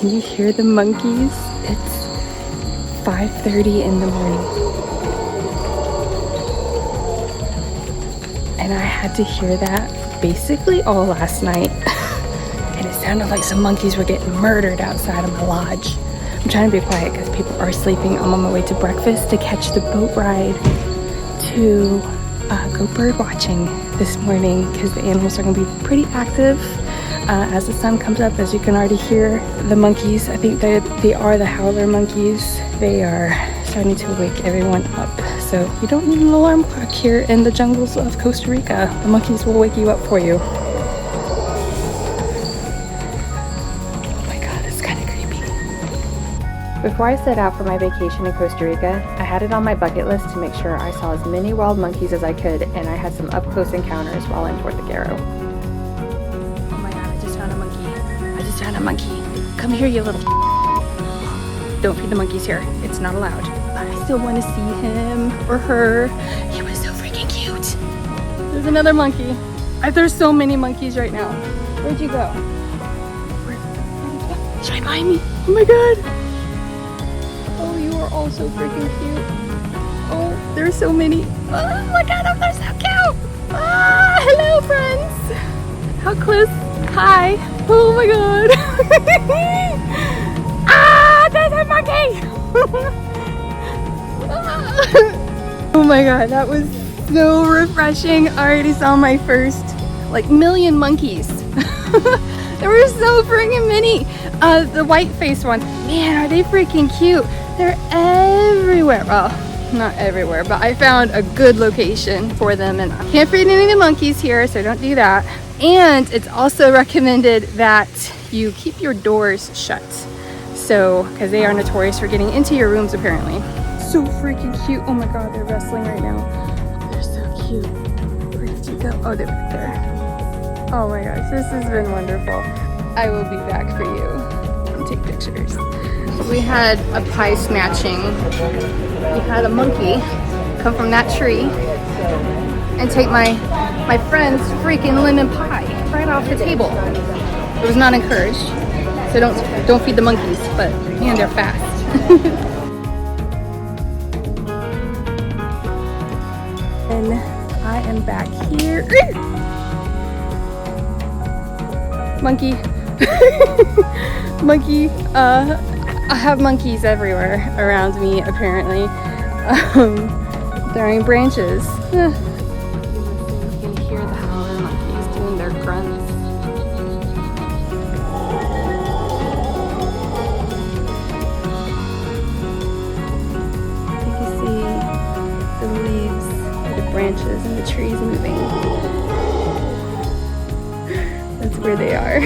Can you hear the monkeys? It's 5:30 in the morning. And I had to hear that basically all last night. And it sounded like some monkeys were getting murdered outside of my lodge. I'm trying to be quiet because people are sleeping. I'm on my way to breakfast to catch the boat ride to go bird watching this morning because the animals are going to be pretty active as the sun comes up. As you can already hear the monkeys, I think they are the Howler monkeys. They are starting to wake everyone up. So you don't need an alarm clock here in the jungles of Costa Rica. The monkeys will wake you up for you. Oh my god, it's kind of creepy. Before I set out for my vacation in Costa Rica, I had it on my bucket list to make sure I saw as many wild monkeys as I could, and I had some up-close encounters while in Tortuguero. Oh my god, I just found a monkey. I just found a monkey. Come here, you little... Don't feed the monkeys here. It's not allowed. But I still want to see him or her. He was so freaking cute. There's another monkey. There's so many monkeys right now. Where'd you go? He's right behind me. Oh my god. Oh, you are all so freaking cute. Oh, there's so many. Oh, look at them. They're so cute. Ah, hello, friends. How close? Hi. Oh my god. Ah, there's a monkey. Oh my god, that was so refreshing. I already saw my first million monkeys. There were so freaking many. The white-faced ones, man, are they freaking cute. They're everywhere. Well, not everywhere, but I found a good location for them, and I can't feed any of the monkeys here, so don't do that. And it's also recommended that you keep your doors shut. So, because they are notorious for getting into your rooms apparently. So freaking cute. Oh my god, they're wrestling right now. They're so cute. Where did you go? Oh, they're back there. Oh my gosh, this has been wonderful. I will be back for you and take pictures. We had a pie snatching. We had a monkey come from that tree and take my friend's freaking lemon pie right off the table. It was not encouraged. So don't feed the monkeys, but man, they're fast. And I am back here. Monkey. Monkey. I have monkeys everywhere around me apparently. Throwing branches. You can hear the Howler monkeys doing their grunts. Branches and the trees moving. That's where they are.